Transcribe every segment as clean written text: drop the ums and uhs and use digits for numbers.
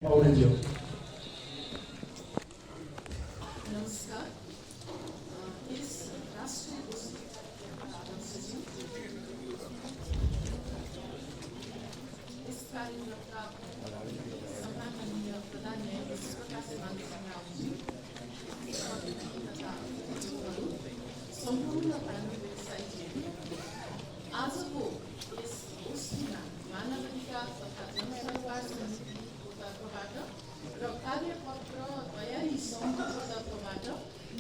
पौडेलज्यू नमस्कार। इस राष्ट्रीय गोष्ठी इस कार्यक्रमका सम्माननीय प्रधान न्यायाधीश प्रकाश मान्यताहरू सम्पूर्ण कानुन व्यवसायीहरू आजको यस गोष्ठीमा मानवाधिकार तथा जनसरकार समितिको तर्फबाट र कार्यपत्र तयारी समूहको तर्फबाट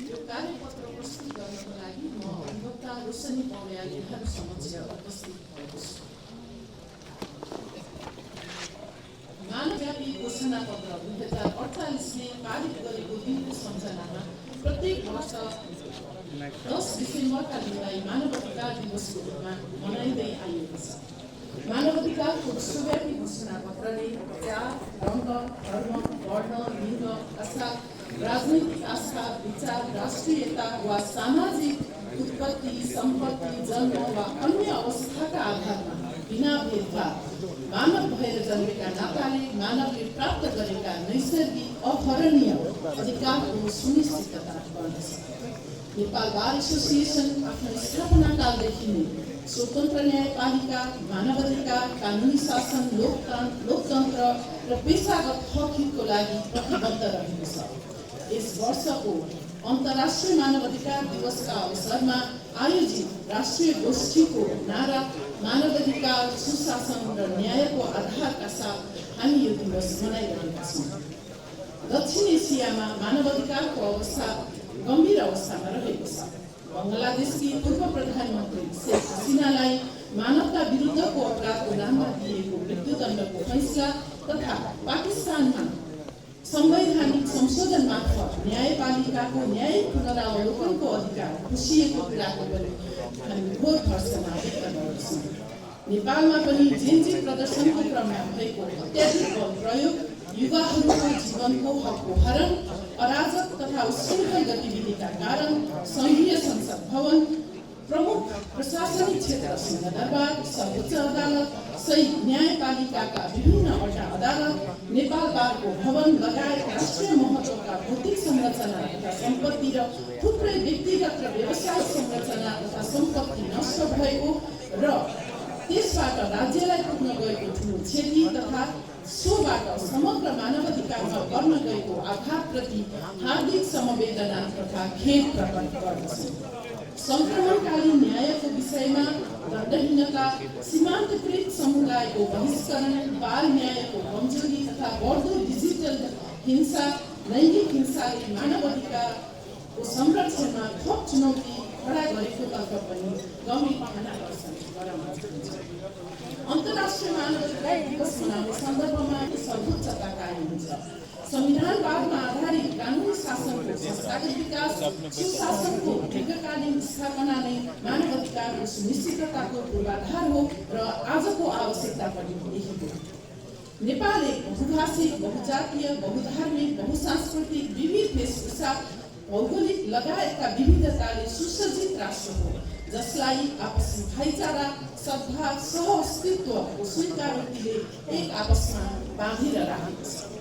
यो कार्यपत्र प्रस्तुत गर्नको लागि म अधिवक्ता रोशनी पौड्याल यहाँहरू समक्ष उपस्थित भएको छु। मानवव्यापी घोषणा पत्र 2048ले पारित गरेको दिनको सम्झनामा प्रत्येक वर्ष 10 डिसेम्बरका दिनलाई मानवाधिकार दिवसको रूपमा मनाइँदै आइएको छ। मानवाधिकारको विश्वव्यापी घोषणा पत्रले जात, रंग, धर्म, वर्ण, लिङ्ग, भाषा, राजनैतिक आस्था, विचार, राष्ट्रियता वा सामाजिक उत्पत्ति, सम्पत्ति, जन्म वा अन्य अवस्थाका आधारमा बिना भेदभाव मानव भएर जन्मेका नाताले मानवले प्राप्त गरेका नैसर्गिक अहरणीय अधिकारको सुनिश्चितता गर्दछ। नेपाल बार एसोसिएसन आफ्नो स्थापना कालदेखि नै स्वतन्त्र न्यायपालिका, मानवाधिकार, कानुनी शासन, लोकतन्त्र र पेशागत हक हितको लागि प्रतिबद्ध रहेको छ। यस वर्षको अन्तर्राष्ट्रिय मानवाधिकार दिवसका अवसरमा आयोजित राष्ट्रिय गोष्ठीको नारा मानवाधिकार, सुशासन र न्यायको आधारका साथ हामी यो दिवस मनाइरहेका छौँ। दक्षिण एसियामा मानवाधिकारको अवस्था गम्भीर अवस्थामा रहेको छ। बङ्गलादेशकी पूर्व प्रधानमन्त्री शेख हसिनालाई मानवता विरुद्धको अपराधको नाममा दिएको मृत्युदण्डको फैसला तथा पाकिस्तानमा संवैधानिक संशोधन मार्फत न्यायपालिकाको न्यायिक पुनरावलोकनको अधिकार खुसिएको कुराको पनि हामी घोर भर्सना व्यक्त गर्दछौँ। नेपालमा पनि जेनजी प्रदर्शनको क्रममा भएको अत्याधिक बल प्रयोग, युवाहरूको जीवनको हकको हरण, अराजक तथा उच्छृङ्खल गतिविधिका कारण सङ्घीय संसद भवन, प्रमुख प्रशासनिक क्षेत्र सिंहदरबार, सर्वोच्च अदालत सहित न्यायपालिकाका विभिन्न वटा अदालत, नेपाल बारको भवन लगायत राष्ट्रिय महत्त्वका भौतिक संरचना तथा सम्पत्ति र थुप्रै व्यक्तिगत र व्यावसायिक संरचना तथा सम्पत्ति नष्ट भएको र त्यसबाट राज्यलाई पुग्न गएको ठुलो क्षति तथा सोबाट समग्र मानवाधिकारमा गर्न गएको आघातप्रति हार्दिक समवेदना तथा खेद प्रकट गर्दछु। संक्रमणकालीन न्यायको विषयमा दण्डहीनता, सीमान्तकृत समुदायको बहिष्करण, बाल न्यायको कमजोरी तथा बढ्दो डिजिटल हिंसा, लैङ्गिक हिंसाले मानवाधिकारको संरक्षणमा थप चुनौती खडा गरेकोतर्फ पनि गम्भीर ध्यान आकर्षण गराउन चाहन्छु। अन्तर्राष्ट्रिय मानवाधिकार दिवस मनाउने सन्दर्भमा सर्वोच्चता कायम हुन्छ। संविधानवादमा आधारित कानुनी शासनको संस्थागत विकास, सुशासनको दीर्घकालीन स्थापना नै मानवाधिकारको सुनिश्चितताको पूर्वाधार हो र आजको आवश्यकता पनि यही हो। नेपाल एक बहुभाषिक, बहुजातीय, बहुधार्मिक, बहुसांस्कृतिक, विविध वेशभूषा, भौगोलिक लगायतका विविधताले सुसज्जित राष्ट्र हो, जसलाई आपसी भाइचारा, सद्भाव, सहअस्तित्वको स्वीकारोक्तिले एक आपसमा बाँधेर राखेको छ।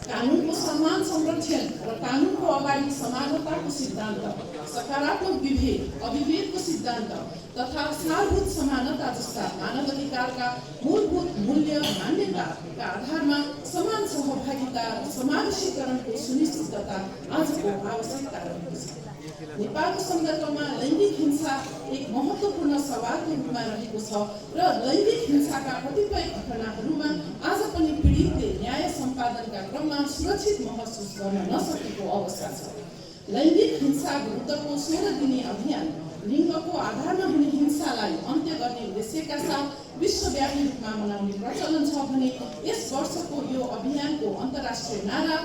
कानुनको समान संरक्षण र कानुनको अगाडि समानताको सिद्धान्त, सकारात्मक विभेद, अविभेदको सिद्धान्त तथा सारभूत समानता जस्ता मानवाधिकारका मूलभूत मूल्य मान्यताका आधारमा समान सहभागिता र समावेशीकरणको सुनिश्चितता आजको आवश्यकता रहेको छ। नेपालको सन्दर्भमा लैङ्गिक हिंसा एक महत्त्वपूर्ण सवालको रूपमा रहेको छ र लैङ्गिक हिंसाका कतिपय घटनाहरूमा आज पनि पीडितले न्याय सम्पादनका क्रममा सुरक्षित महसुस गर्न नसकेको अवस्था छ। लैङ्गिक हिंसा विरुद्धको 16 दिने अभियान लिङ्गको आधारमा हुने हिंसालाई अन्त्य गर्ने उद्देश्यका साथ विश्वव्यापी रूपमा मनाउने प्रचलन छ भने यस वर्षको यो अभियानको अन्तर्राष्ट्रिय नारा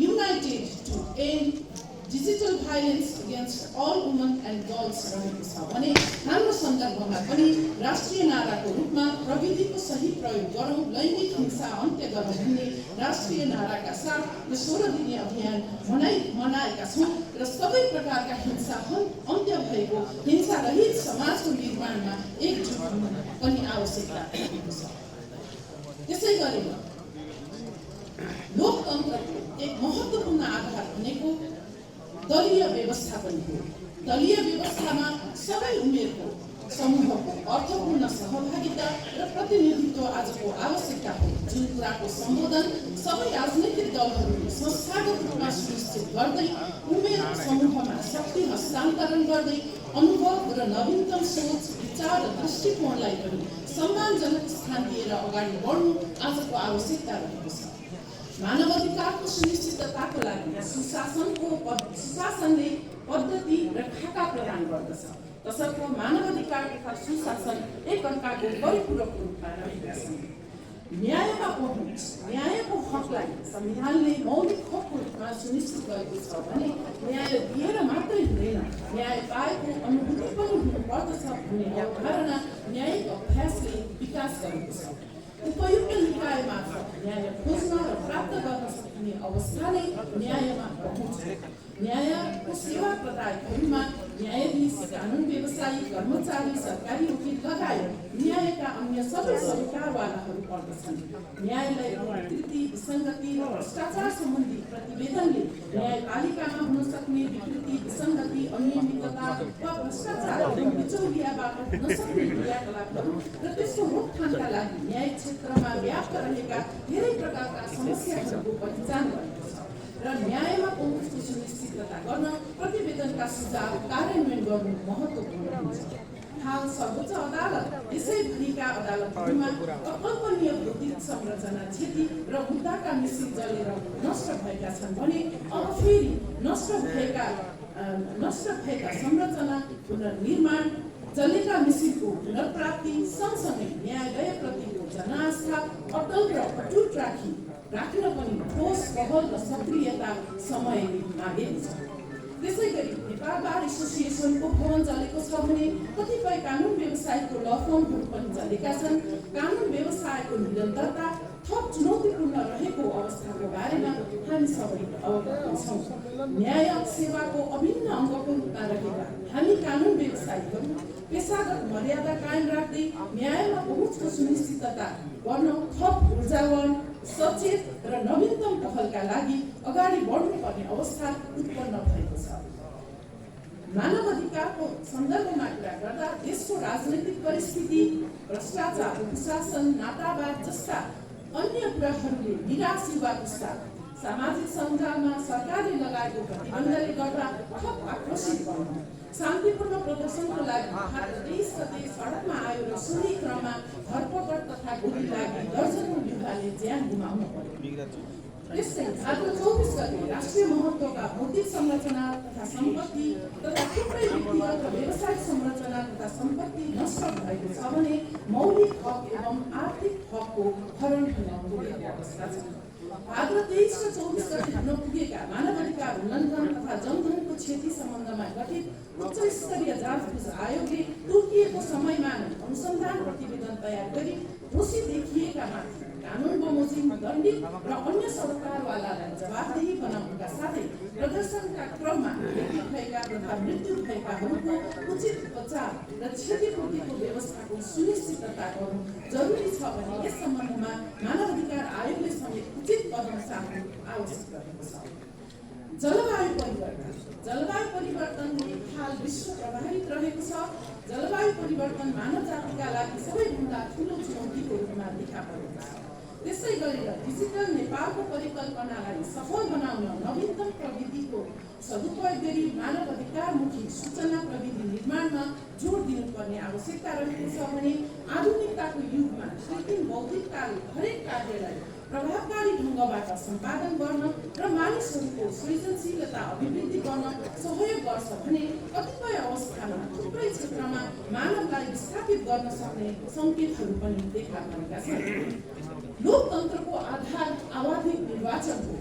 united to end digital violence against all women and girls रहेको छ भने हाम्रो सन्दर्भमा पनि राष्ट्रिय नाराको रूपमा प्रविधिको सही प्रयोग गरौँ, लैङ्गिक हिंसा अन्त्य गरौँ भन्ने राष्ट्रिय नाराका साथ यो 16 दिने अभियान मनाएका छौँ र सबै प्रकारका हिंसा अन्त्य भएको हिंसा रहित समाजको निर्माणमा एकजुट हुनु पनि आवश्यकता रहेको छ। त्यसै गरी लोकतन्त्रको एक महत्त्वपूर्ण आधार भनेको दलीय व्यवस्था पनि हो। दलीय व्यवस्थामा सबै उमेरको समूहको अर्थपूर्ण सहभागिता र प्रतिनिधित्व आजको आवश्यकता हो, जुन कुराको सम्बोधन सबै राजनैतिक दलहरूले संस्थागत रूपमा सुनिश्चित गर्दै उमेर समूहमा शक्ति हस्तान्तरण गर्दै अनुभव र नवीनतम सोच, विचार र दृष्टिकोणलाई पनि सम्मानजनक स्थान दिएर अगाडि बढ्नु आजको आवश्यकता रहेको छ। मानवाधिकारको सुनिश्चितताको लागि सुशासनले पद्धति र खाका प्रदान गर्दछ, तसर्थ मानवाधिकार तथा सुशासन एक अर्काको परिपूरक रूपमा रहेका छन्। न्यायमा पहुँच, न्यायको हकलाई संविधानले मौलिक हकको रूपमा सुनिश्चित गरेको छ भने न्याय दिएर मात्रै हुँदैन, न्याय पाएको अनुभूति पनि हुनुपर्दछ भन्ने अवधारणा न्यायिक अभ्यासले विकास गरेको छ। उपयुक्त निकाय मार्फत न्याय खोज्न र प्राप्त गर्न सकिने अवस्था नै न्यायमा पहुँच हो। न्यायको सेवा प्रदायकहरूमा न्यायाधीश, कानुन व्यवसायी, कर्मचारी, सरकारी वकिल लगायत न्यायका अन्य सबै सरोकारवालाहरू पर्दछन्। न्यायालयको विकृति, विसङ्गति र भ्रष्टाचार सम्बन्धी प्रतिवेदनले न्यायपालिकामा हुन सक्ने विकृति, विसङ्गति, अनियमितता वा भ्रष्टाचार बिचौलियाबाट हुन सक्ने क्रियाकलापहरू र त्यसको रोकथामका लागि न्यायिक क्षेत्रमा व्याप्त रहेका धेरै प्रकारका समस्याहरूको पहिचान गरेको छ र न्यायमा पहुँचको सुनिश्चितता गर्न प्रतिवेदनका सुझाव कार्यान्वयन गर्नु महत्त्वपूर्ण हुन्छ। हाल सर्वोच्च अदालत यसैभरिका अदालतहरूमा अकल्पनीय बौद्धिक संरचना क्षति र मुद्दाका मिसिन जलेर नष्ट भएका छन् भने अब फेरि नष्ट भएका संरचना पुनर्निर्माण, जलेका मिसिनको पुनर्प्राप्ति सँगसँगै न्यायालयप्रतिको जनास्था अटल र अटुट राख्न पनि ठोस पहल र सक्रियता समयले मागेको छ। त्यसैगरी नेपाल बार एसोसिएसनको भवन जलेको छ भने कतिपय कानुन व्यवसायको ल फर्महरू पनि जलेका छन्। कानुन व्यवसायको निरन्तरता थप चुनौतीपूर्ण रहेको अवस्थाको बारेमा हामी सबै अवगत छौँ। न्याय सेवाको अभिन्न अङ्गको रूपमा रहेका हामी कानुन व्यवसायीहरू पेसागत मर्यादा कायम राख्दै न्यायमा पहुँचको सुनिश्चितता गर्न थप ऊर्जावान, सचेत र नवीनतम पहलका लागि अगाडि बढ्नुपर्ने अवस्था उत्पन्न भएको छ। मानवाधिकारको सन्दर्भमा कुरा गर्दा देशको राजनैतिक परिस्थिति, भ्रष्टाचार, कुशासन, नातावाद जस्ता अन्य कुराहरूले निराश युवा पुस्ता सामाजिक सञ्जालमा सरकारले लगाएको प्रतिबन्धले गर्दा थप आक्रोशित बन्नु, शान्तिपूर्ण प्रदर्शनको लागि फागुन 23 गते सडकमा आयो र सोही क्रममा धरपकड तथा गोली लागि दर्जनौं युवाले ज्यान गुमाउनु पर्यो। त्यस्तै फागुन 24 गते राष्ट्रिय महत्त्वका भौतिक संरचना तथा सम्पत्ति तथा थुप्रै व्यक्तिगत र व्यावसायिक संरचना तथा सम्पत्ति नष्ट भएको छ भने मौलिक हक एवं आर्थिक हकको हरण हुन पुगेको अवस्था छ। फागुन 23 र 24 गते हुन पुगेका मानवाधिकार उल्लङ्घन तथा जनधनको क्षति सम्बन्धमा गठित उच्च स्तरीय जाँचबुझ आयोगले तोकिएको समयमा अनुसन्धान प्रतिवेदन तयार गरी दोषी देखिएकामाथि कानुन बमोजिम, दण्डित र अन्य सरकारवालालाई जवाफदेही बनाउनका साथै प्रदर्शनका क्रममा मृत्यु भएका तथा मृत्यु भएकाहरूको उचित उपचार र क्षतिपूर्तिको व्यवस्थाको सुनिश्चितता गर्नु जरुरी छ भने यस सम्बन्धमा मानवाधिकार आयोगले समेत उचित कदम चाल्नु आवश्यक रहेको छ। जलवायु परिवर्तनले हाल विश्व प्रभावित रहेको छ। जलवायु परिवर्तन मानव जातिका लागि सबैभन्दा ठुलो चुनौतीको रूपमा देखा परेको छ। त्यसै गरेर डिजिटल नेपालको परिकल्पनालाई सफल बनाउन नवीनतम प्रविधिको सदुपयोग गरी मानव अधिकारमुखी सूचना प्रविधि निर्माणमा जोड दिनुपर्ने आवश्यकता रहेको छ भने आधुनिकताको युगमा कृत्रिम बौद्धिकताले हरेक कार्यलाई प्रभावकारी ढङ्गबाट सम्पादन गर्न र मानिसहरूको सृजनशीलता अभिवृद्धि गर्न सहयोग गर्छ भने कतिपय अवस्थामा थुप्रै क्षेत्रमा मानवलाई विस्थापित गर्न सक्ने सङ्केतहरू पनि देखा परेका छन्। लोकतन्त्रको आधार आवाधिक निर्वाचन हो।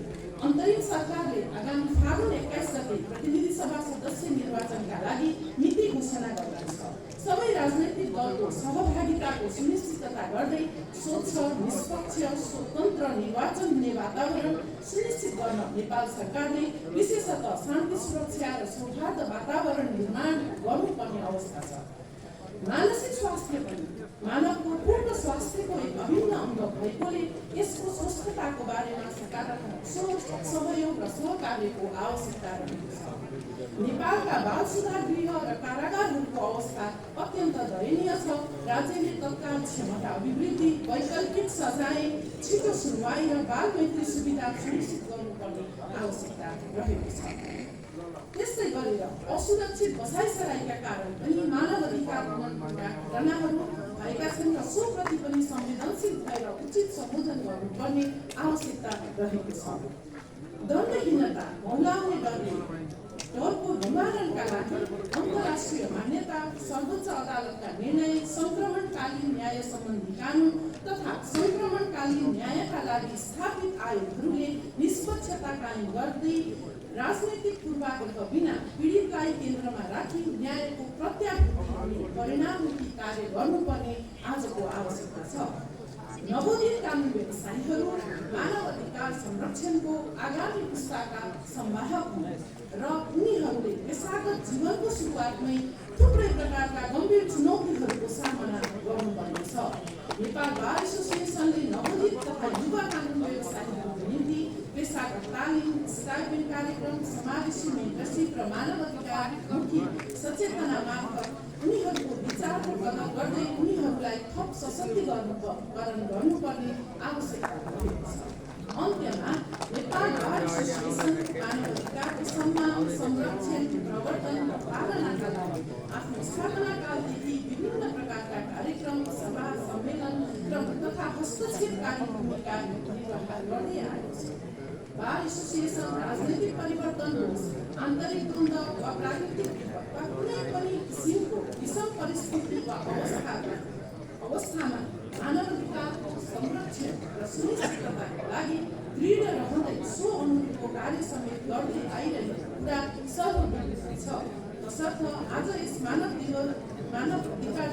अन्तरिम सरकारले आगामी फागुन 21 गते प्रतिनिधि सभा सदस्य निर्वाचनका लागि नीति घोषणा गर्दैछ। सबै राजनैतिक दलको सहभागिताको सुनिश्चितता गर्दै स्वच्छ, निष्पक्ष, स्वतन्त्र निर्वाचन हुने वातावरण सुनिश्चित गर्न नेपाल सरकारले विशेषतः शान्ति, सुरक्षा र सौहार्द वातावरण निर्माण गर्नुपर्ने अवस्था छ। मानसिक स्वास्थ्य पनि मानवको पूर्ण स्वास्थ्यको एक अभिन्न अङ्ग भएकोले यसको स्वस्थताको बारेमा सकारात्मक सोच, सहयोग र सहकार्यको आवश्यकता रहेको छ। नेपालका बाल सुधार गृह र कारागारहरूको अवस्था अत्यन्त दयनीय छ। राज्यले तत्काल क्षमता अभिवृद्धि, वैकल्पिक सजाय, छिटो सुनवाई र बाल मैत्री सुविधा सुनिश्चित गर्नुपर्ने आवश्यकता रहेको छ। त्यस्तै गरेर असुरक्षित बसाइसराइका कारण पनि मानव अधिकार उल्लङ्घनका घटनाहरू भएका छन् र सोप्रति पनि संवेदनशील भएर उचित सम्बोधन गर्नुपर्ने आवश्यकता रहेको छ। दण्डहीनता मौलाउने डरको निवारणका लागि अन्तर्राष्ट्रिय मान्यता, सर्वोच्च अदालतका निर्णय, सङ्क्रमणकालीन न्याय सम्बन्धी कानुन तथा सङ्क्रमणकालीन न्यायका लागि स्थापित आयोगहरूले निष्पक्षता कायम गर्दै राजनैतिक पूर्वाग्रह बिना पीडितलाई केन्द्रमा राखी न्यायको प्रत्याभूति परिणाममुखी कार्य गर्नुपर्ने आजको आवश्यकता छ। नवोदित कानुन व्यवसायीहरू मानव अधिकार संरक्षणको आगामी पुस्ताका संवाहक हुन् र उनीहरूले पेसागत जीवनको सुरुवातमै थुप्रै प्रकारका गम्भीर चुनौतीहरूको सामना गर्नुपर्नेछ। नेपाल बार एसोसिएसनले नवोदित तथा युवा कानुन व्यवसायीहरूको निम्ति पेसागत तालिम, स्टाइपेन्ड कार्यक्रम, समावेशी मेन्टरसिप र मानव अधिकारमुखी सचेतना मार्फत उनीहरूको विचारको कदर गर्दै उनीहरूलाई थप सशक्तिकरण गर्नुपर्ने आवश्यकता रहेको छ। अन्त्यमा नेपाल बार एसोसिएसन मानव अधिकारको सम्मान, संरक्षण, प्रवर्तन र पालनाका लागि आफ्नो स्थापनाकालदेखि विभिन्न प्रकारका कार्यक्रम, सभा, सम्मेलन तथा हस्तक्षेपकारी भूमिका निर्वाह गर्दै आएको छ। बार एसोसिएसन राजनैतिक परिवर्तन होस्, आन्तरिक द्वन्द्व वा प्राकृतिक वा कुनै पनि किसिमको विषम परिस्थिति वा अवस्थामा मानव अधिकारको संरक्षण र सुनिश्चितताका लागि दृढ रहँदै सो अनुरूपको कार्य समेत गर्दै आइरहेको कुरा सर्वव्यापी छ। तसर्थ आज यस मानव अधिकार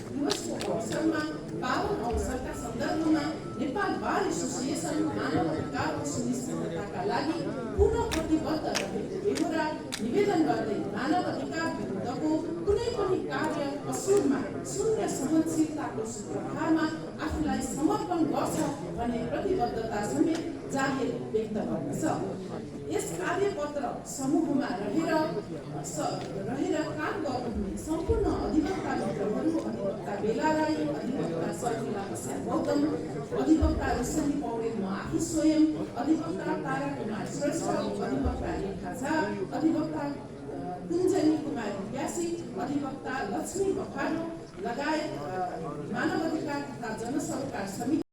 दिवसको अवसरमा पावन अवसरका सन्दर्भमा नेपाल बार एसोसिएसन मानव अधिकारको सुनिश्चितताका लागि पूर्ण प्रतिबद्ध रहेको बेहोरा निवेदन गर्दै मानव अधिकार विरुद्धको कुनै पनि कार्य कसुरमा शून्य सहनशीलताको सूत्रधारमा आफूलाई समर्पण गर्छ भन्ने प्रतिबद्धता समेत जाहेर व्यक्त गर्दछ। यस कार्यपत्र समूहमा रहेर काम गर्नुहुने सम्पूर्ण अधिवक्ता मित्रहरू, अधिवक्ता बेला राई, अधिवक्ता सर्मिला बस्याल गौतम, अधिवक्ता रोशनी पौडेल म आफू स्वयं, अधिवक्ता तारा कुमार श्रेष्ठ, अधिवक्ता रेखा झा, अधिवक्ता कुञ्जनी कुमारी व्यासी, अधिवक्ता लक्ष्मी बफाडो लगायत मानव अधिकार तथा जनसरोकार समिति